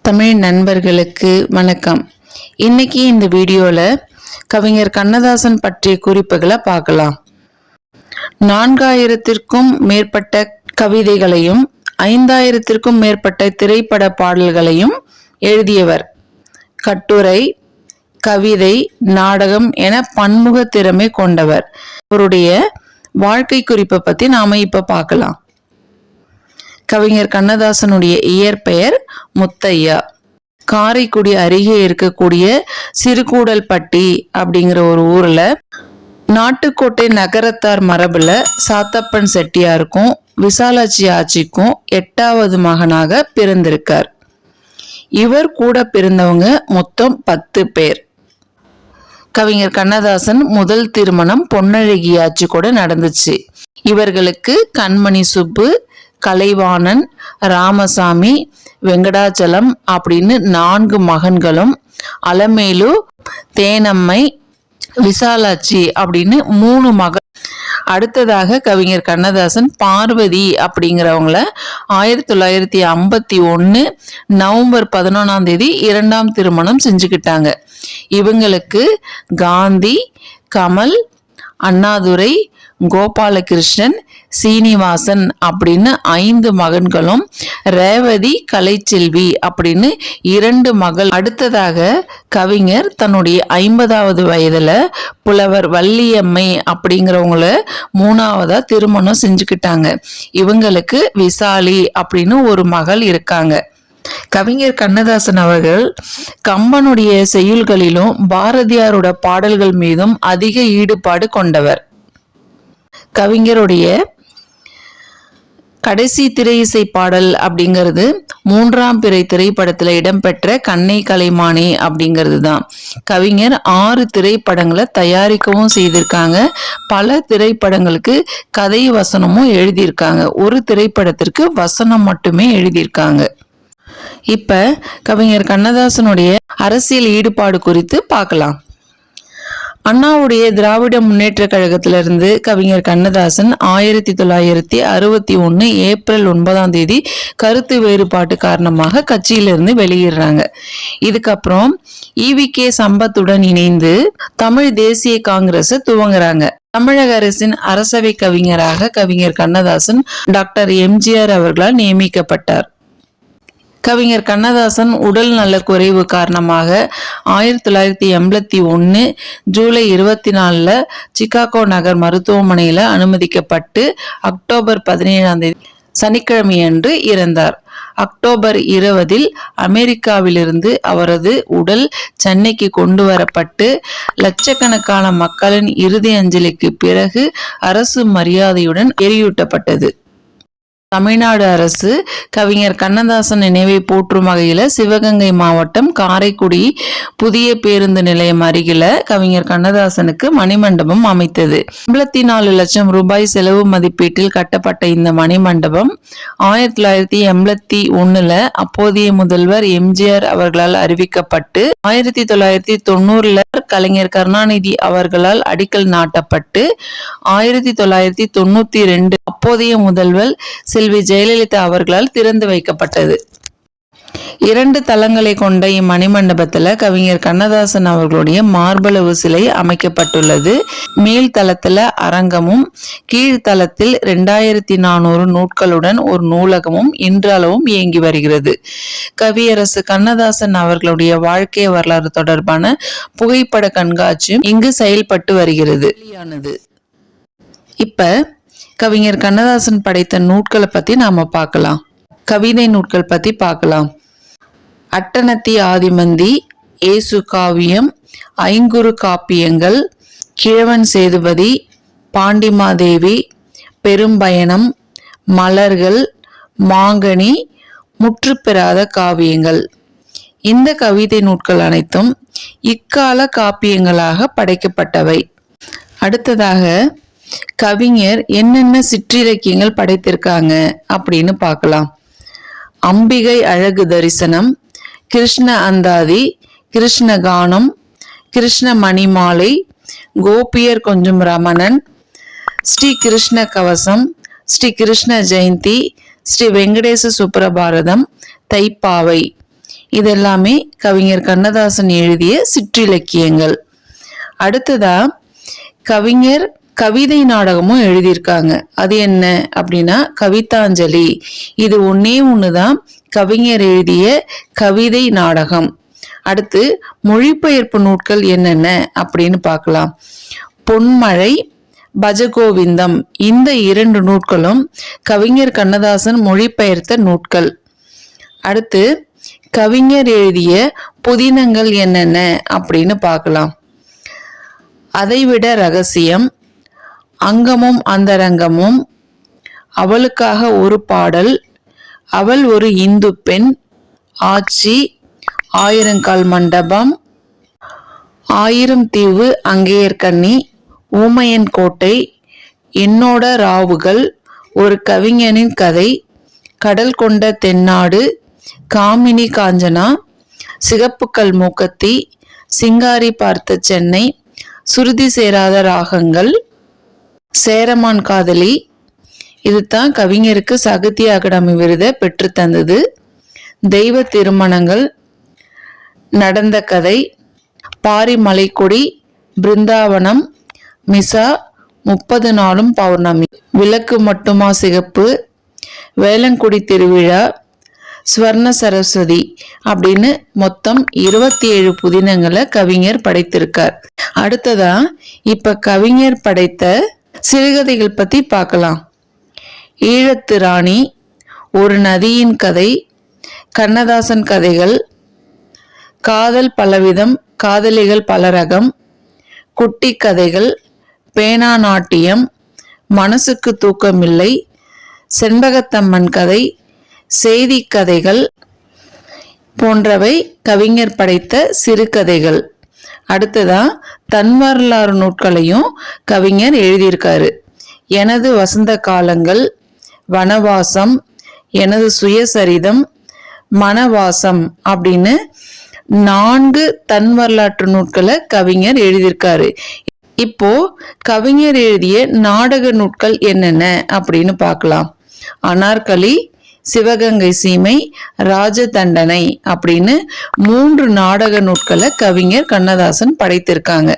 தமிழ் நண்பர்களுக்கு வணக்கம். இன்னைக்கு இந்த வீடியோல கவிஞர் கண்ணதாசன் பற்றிய குறிப்புகளை பார்க்கலாம். 4000த்திற்கும் மேற்பட்ட கவிதைகளையும் 5000த்திற்கும் மேற்பட்ட திரைப்பட பாடல்களையும் எழுதியவர். கட்டுரை, கவிதை, நாடகம் என பன்முக திறமை கொண்டவர். அவருடைய வாழ்க்கை குறிப்பை பத்தி நாம இப்ப பார்க்கலாம். கவிஞர் கண்ணதாசனுடைய இயற்பெயர் முத்தையா. காரைக்குடி அருகே இருக்கக்கூடிய சிறுகூடல்பட்டி அப்படிங்கிற ஒரு ஊர்ல நாட்டுக்கோட்டை நகரத்தார் மரபுல சாத்தப்பன் செட்டியாருக்கும் விசாலாட்சி ஆச்சிக்கும் 8வது மகனாக பிறந்திருக்கார். இவர் கூட பிறந்தவங்க மொத்தம் 10 பேர். கவிஞர் கண்ணதாசன் முதல் திருமணம் பொன்னழகி ஆச்சி கூட நடந்துச்சு. இவர்களுக்கு கண்மணி சுப்பு, கலைவாணன், ராமசாமி, வெங்கடாச்சலம் அப்படின்னு 4 மகன்களும், அலமேலு, தேனம்மை, விசாலாட்சி அப்படின்னு 3 மகள். அடுத்ததாக கவிஞர் கண்ணதாசன் பார்வதி அப்படிங்கிறவங்கள 1951 நவம்பர் 11 2ஆம் திருமணம் செஞ்சுக்கிட்டாங்க. இவங்களுக்கு காந்தி, கமல், அண்ணாதுரை, கோபாலகிருஷ்ணன், சீனிவாசன் அப்படின்னு 5 மகன்களும், ரேவதி, கலைச்செல்வி அப்படின்னு 2 மகள். அடுத்ததாக கவிஞர் தன்னுடைய 50வது வயதுல புலவர் வள்ளியம்மை அப்படிங்கிறவங்கள 3ஆவதா திருமணம் செஞ்சுக்கிட்டாங்க. இவங்களுக்கு விசாலி அப்படின்னு ஒரு மகள் இருக்காங்க. கவிஞர் கண்ணதாசன் அவர்கள் கம்பனுடைய செய்யுள்களிலும் பாரதியாரோட பாடல்கள் மீதும் அதிக ஈடுபாடு கொண்டவர். கவிஞருடைய கடைசி திரை இசை பாடல் அப்படிங்கிறது 3ஆம் பிறை திரைப்படத்துல இடம்பெற்ற கண்ணை கலைமானே அப்படிங்கிறது தான். கவிஞர் 6 திரைப்படங்களை தயாரிக்கவும் செய்திருக்காங்க. பல திரைப்படங்களுக்கு கதை வசனமும் எழுதியிருக்காங்க. ஒரு திரைப்படத்திற்கு வசனம் மட்டுமே எழுதியிருக்காங்க. இப்ப கவிஞர் கண்ணதாசனுடைய அரசியல் ஈடுபாடு குறித்து பார்க்கலாம். அண்ணாவுடைய திராவிட முன்னேற்ற கழகத்திலிருந்து கவிஞர் கண்ணதாசன் 1961 ஏப்ரல் 9 கருத்து வேறுபாட்டு காரணமாக கட்சியிலிருந்து வெளியேறாங்க. இதுக்கப்புறம் ஈவிகே சம்பத்துடன் இணைந்து தமிழ் தேசிய காங்கிரஸ் துவங்குறாங்க. தமிழக அரசின் அரசவை கவிஞராக கவிஞர் கண்ணதாசன் டாக்டர் எம்ஜிஆர் அவர்களால் நியமிக்கப்பட்டார். கவிஞர் கண்ணதாசன் உடல் நல குறைவு காரணமாக 1981 ஜூலை 24 சிகாகோ நகர் மருத்துவமனையில் அனுமதிக்கப்பட்டு அக்டோபர் 17 சனிக்கிழமையன்று இறந்தார். அக்டோபர் 20 அமெரிக்காவிலிருந்து அவரது உடல் சென்னைக்கு கொண்டு வரப்பட்டு லட்சக்கணக்கான மக்களின் இறுதி அஞ்சலிக்கு பிறகு அரசு மரியாதையுடன் எரியூட்டப்பட்டது. தமிழ்நாடு அரசு கவிஞர் கண்ணதாசன் நினைவை போற்றும் வகையில சிவகங்கை மாவட்டம் காரைக்குடி புதிய பேருந்து நிலையம் அருகில கவிஞர் கண்ணதாசனுக்கு மணிமண்டபம் அமைத்தது. 84 லட்சம் ரூபாய் செலவு மதிப்பீட்டில் கட்டப்பட்ட இந்த மணிமண்டபம் 1981 அப்போதைய முதல்வர் எம்ஜிஆர் அவர்களால் அறிவிக்கப்பட்டு 1990 கலைஞர் கருணாநிதி அவர்களால் அடிக்கல் நாட்டப்பட்டு 1992 அப்போதைய முதல்வர் செல்வி ஜெயலலிதா அவர்களால் திறந்து வைக்கப்பட்டது. 2 தளங்களை கொண்ட இம்மணிமண்டபத்துல கவிஞர் கண்ணதாசன் அவர்களுடைய மார்பளவு சிலை அமைக்கப்பட்டுள்ளது. மேல் தளத்துல அரங்கமும் கீழ்த்தளத்தில் 2400 நூட்களுடன் ஒரு நூலகமும் இன்றளவும் இயங்கி வருகிறது. கவியரசு கண்ணதாசன் அவர்களுடைய வாழ்க்கை வரலாறு தொடர்பான புகைப்பட கண்காட்சியும் இங்கு செயல்பட்டு வருகிறது. இப்ப கவிஞர் கண்ணதாசன் படைத்த நூட்களை பத்தி நாம பார்க்கலாம். கவிதை நூட்கள் பத்தி பார்க்கலாம். அட்டனத்தி ஆதிமந்தி, ஏசு காவியம், ஐங்குறு காப்பியங்கள், கிழவன் சேதுபதி, பாண்டிமாதேவி, பெரும்பயணம், மலர்கள், மாங்கனி, முற்றுப்பெறாத காவியங்கள். இந்த கவிதை நூட்கள் அனைத்தும் இக்கால காப்பியங்களாக படைக்கப்பட்டவை. அடுத்ததாக கவிஞர் என்னென்ன சிற்றிலக்கியங்கள் படைத்திருக்காங்க அப்படின்னு பார்க்கலாம். அம்பிகை அழகு தரிசனம், கிருஷ்ண அந்தாதி, கிருஷ்ண கானம், கிருஷ்ண மணிமாலை, கோபியர் கொஞ்சம் ரமணன், ஸ்ரீ கிருஷ்ண கவசம், ஸ்ரீ கிருஷ்ண ஜெயந்தி, ஸ்ரீ வெங்கடேச சுப்ரபாரதம், தைப்பாவை. இதெல்லாமே கவிஞர் கண்ணதாசன் எழுதிய சிற்றிலக்கியங்கள். அடுத்ததா கவிஞர் கவிதை நாடகமும் எழுதியிருக்காங்க. அது என்ன அப்படின்னா கவிதாஞ்சலி. இது ஒண்ணுதான் கவிஞர் எழுதிய கவிதை நாடகம். அடுத்து மொழிபெயர்ப்பு நூட்கள் என்னென்ன அப்படின்னு பார்க்கலாம். பொன்மழை, பஜகோவிந்தம், இந்த 2 நூட்களும் கவிஞர் கண்ணதாசன் மொழிபெயர்த்த நூட்கள். அடுத்து கவிஞர் எழுதிய புதினங்கள் என்னென்ன அப்படின்னு பார்க்கலாம். அதைவிட ரகசியம், அங்கமும் அந்தரங்கமும், அவளுக்காக ஒரு பாடல், அவள் ஒரு இந்து பெண், ஆட்சி, 1000 மண்டபம், 1000 தீவு அங்கேயர்கண்ணி, ஊமையன் கோட்டை, என்னோட ராவுகள், ஒரு கவிஞனின் கதை, கடல் கொண்ட தென்னாடு, காமினி காஞ்சனா, சிகப்புக்கல் மூக்கத்தி, சிங்காரி பார்த்த சென்னை, சுருதி சேராத ராகங்கள், சேரமான் காதலி. இதுதான் கவிஞருக்கு சாகித்ய அகாடமி விருதை பெற்று தந்தது. தெய்வ திருமணங்கள், நடந்த கதை, பாரிமலைக்கொடி, பிருந்தாவனம், மிசா, 30 நாளும் பௌர்ணமி, விளக்கு மட்டுமா சிகப்பு, வேலங்குடி திருவிழா, ஸ்வர்ண சரஸ்வதி அப்படின்னு மொத்தம் 27 புதினங்களை கவிஞர் படைத்திருக்கார். அடுத்ததா இப்ப கவிஞர் படைத்த சிறுகதைகள் பத்தி பார்க்கலாம். ஈழத்து ராணி, ஒரு நதியின் கதை, கண்ணதாசன் கதைகள், காதல் பலவிதம், காதலிகள் பலரகம், குட்டி கதைகள், பேனா நாட்டியம், மனசுக்கு தூக்கமில்லை, செண்பகத்தம்மன் கதை, செய்தி கதைகள் போன்றவை கவிஞர் படைத்த சிறுகதைகள். அடுத்ததா தன் வரலாறு நூட்களையும் கவிஞர் எழுதியிருக்காரு. எனது வசந்த காலங்கள், வனவாசம், எனது சுயசரிதம், மனவாசம் அப்படின்னு 4 தன் வரலாற்று நூட்களை கவிஞர் எழுதியிருக்காரு. இப்போ கவிஞர் எழுதிய நாடக நூட்கள் என்னென்ன அப்படின்னு பார்க்கலாம். அனார்கலி, சிவகங்கை சீமை, ராஜதண்டனை அப்படின்னு 3 நாடக நூட்களை கவிஞர் கண்ணதாசன் படைத்திருக்காங்க.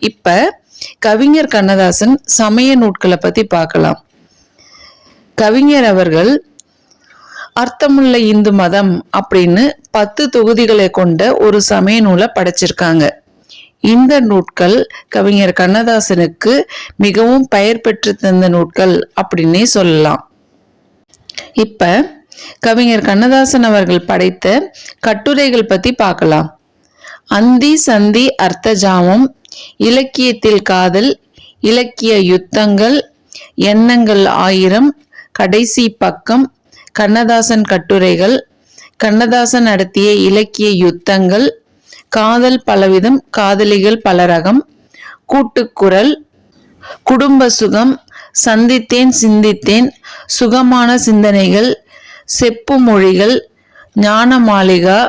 இப்ப கவிஞர் கண்ணதாசன் சமய நூட்களை பத்தி பார்க்கலாம். கவிஞர் அவர்கள் அர்த்தமுள்ள இந்து மதம் அப்படின்னு 10 தொகுதிகளை கொண்ட ஒரு சமய நூலை படைச்சிருக்காங்க. இந்த நூட்கள் கவிஞர் கண்ணதாசனுக்கு மிகவும் பெயர் பெற்று தந்த நூட்கள் அப்படின்னே சொல்லலாம். இப்ப கவிஞர் கண்ணதாசன் அவர்கள் படைத்த கட்டுரைகள் பத்தி பார்க்கலாம். அந்தி சந்தி அர்த்தஜாமம், இலக்கியத்தில் காதல், இலக்கிய யுத்தங்கள், எண்ணங்கள் 1000, கடைசி பக்கம், கண்ணதாசன் கட்டுரைகள், கண்ணதாசன் நடத்திய இலக்கிய யுத்தங்கள், காதல் பலவிதம், காதலிகள் பலரகம், கூட்டுக்குரல், குடும்ப சுகம், சந்தித்தேன் சிந்தித்தேன், சுகமான சிந்தனைகள், செப்பு மொழிகள், ஞான மாளிகா,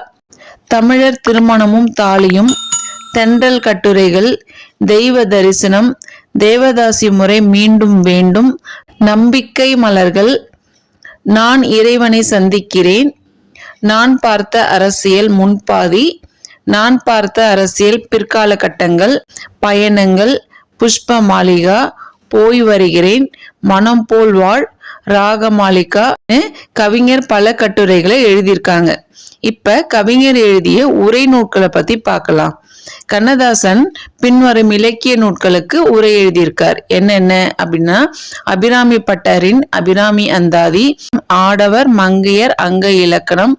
தமிழர் திருமணமும் தாலியும், தென்றல் கட்டுரைகள், தெய்வ தரிசனம், தேவதாசி முறை மீண்டும் வேண்டும், நம்பிக்கை மலர்கள், நான் இறைவனை சந்திக்கிறேன், நான் பார்த்த அரசியல் முன்பாதி, நான் பார்த்த அரசியல் பிற்கால கட்டங்கள், பயணங்கள், புஷ்ப மாளிகா, போய் வருகிறேன், மனம் போல் வாழ், ராக மாளிகா, கவிஞர் பல கட்டுரைகளை எழுதியிருக்காங்க. இப்ப கவிஞர் எழுதிய உரை நூட்களை பத்தி பார்க்கலாம். கண்ணதாசன் பின்வரும் இலக்கிய நூட்களுக்கு உரை எழுதியிருக்கார். என்னென்ன அப்படின்னா அபிராமி பட்டரின் அபிராமி அந்தாதி, ஆடவர் மங்கையர் அங்க இலக்கணம்,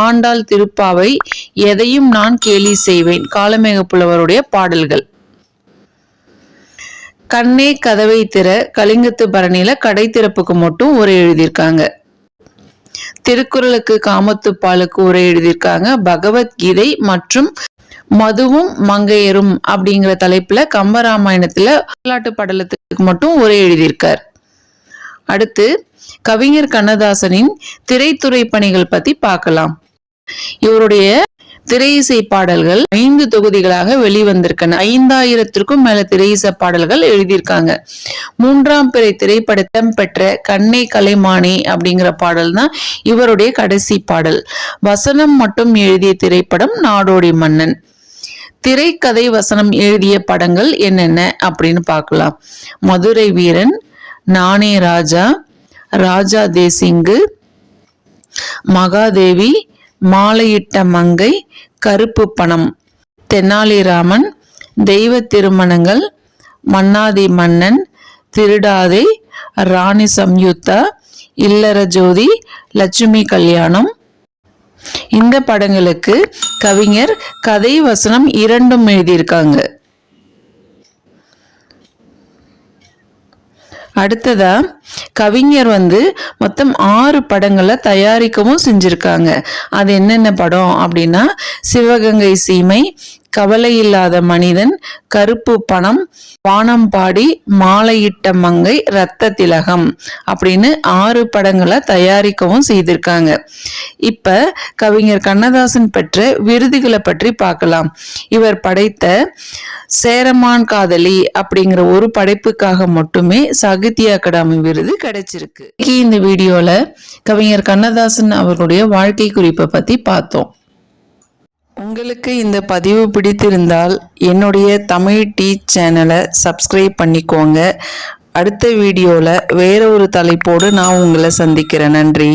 ஆண்டாள் திருப்பாவை, எதையும் நான் கேலி செய்வேன், காலமேக புலவருடைய பாடல்கள், கண்ணே கதவை திற, கலிங்கத்து பரணியில கடை திறப்புக்கு மட்டும் உரை எழுதியிருக்காங்க. திருக்குறளுக்கு காமத்துப்பாலுக்கு உரை எழுதியிருக்காங்க. பகவத்கீதை மற்றும் மதுவும் மங்கையரும் அப்படிங்கிற தலைப்புல கம்பராமாயணத்துல வரலாற்று படலத்துக்கு மட்டும் உரை எழுதியிருக்கார். அடுத்து கவிஞர் கண்ணதாசனின் திரைத்துறை பணிகள் பத்தி பார்க்கலாம். இவருடைய திரை இசை பாடல்கள் 5 தொகுதிகளாக வெளிவந்திருக்கன. 5000த்திற்கும் மேல திரை இசை பாடல்கள் எழுதியிருக்காங்க. 3ஆம் பிறை திரைப்படத்தம் பெற்ற கண்ணை கலைமானே அப்படிங்கிற பாடல் தான் இவருடைய கடைசி பாடல். வசனம் மட்டும் எழுதிய திரைப்படம் நாடோடி மன்னன். திரைக்கதை வசனம் எழுதிய படங்கள் என்னென்ன அப்படின்னு பார்க்கலாம். மதுரை வீரன், நானே ராஜா, ராஜா தேசிங்கு, மகாதேவி, மாலையிட்ட மங்கை, கருப்பு பணம், தெனாலிராமன், தெய்வ திருமணங்கள், மன்னாதி மன்னன், திருடாதே, ராணி சம்யுக்தா, இல்லற ஜோதி, லட்சுமி கல்யாணம். இந்த படங்களுக்கு கவிஞர் கதை வசனம் 2ம் எழுதியிருக்காங்க. அடுத்ததா கவிஞர் மொத்தம் 6 படங்களை தயாரிக்கவும் செஞ்சிருக்காங்க. அது என்னென்ன படம் அப்படின்னா, சிவகங்கை சீமை, கவலை இல்லாத மனிதன், கருப்பு பணம், வானம்பாடி, மாலையிட்ட மங்கை, ரத்த திலகம் அப்படின்னு 6 படங்களை தயாரிக்கவும் செய்திருக்காங்க. இப்ப கவிஞர் கண்ணதாசன் பெற்ற விருதுகளை பற்றி பார்க்கலாம். இவர் படைத்த சேரமான் காதலி அப்படிங்கிற ஒரு படைப்புக்காக மட்டுமே சாகித்ய அகாடமி விருது கிடைச்சிருக்கு. இந்த வீடியோல கவிஞர் கண்ணதாசன் அவர்களுடைய வாழ்க்கை குறிப்பை பத்தி பார்த்தோம். உங்களுக்கு இந்த பதிவு பிடித்திருந்தால் என்னுடைய தமிழ் டீச் சேனலை சப்ஸ்கிரைப் பண்ணிக்கோங்க. அடுத்த வீடியோவில் வேற ஒரு தலைப்போடு நான் உங்களை சந்திக்கிறேன். நன்றி.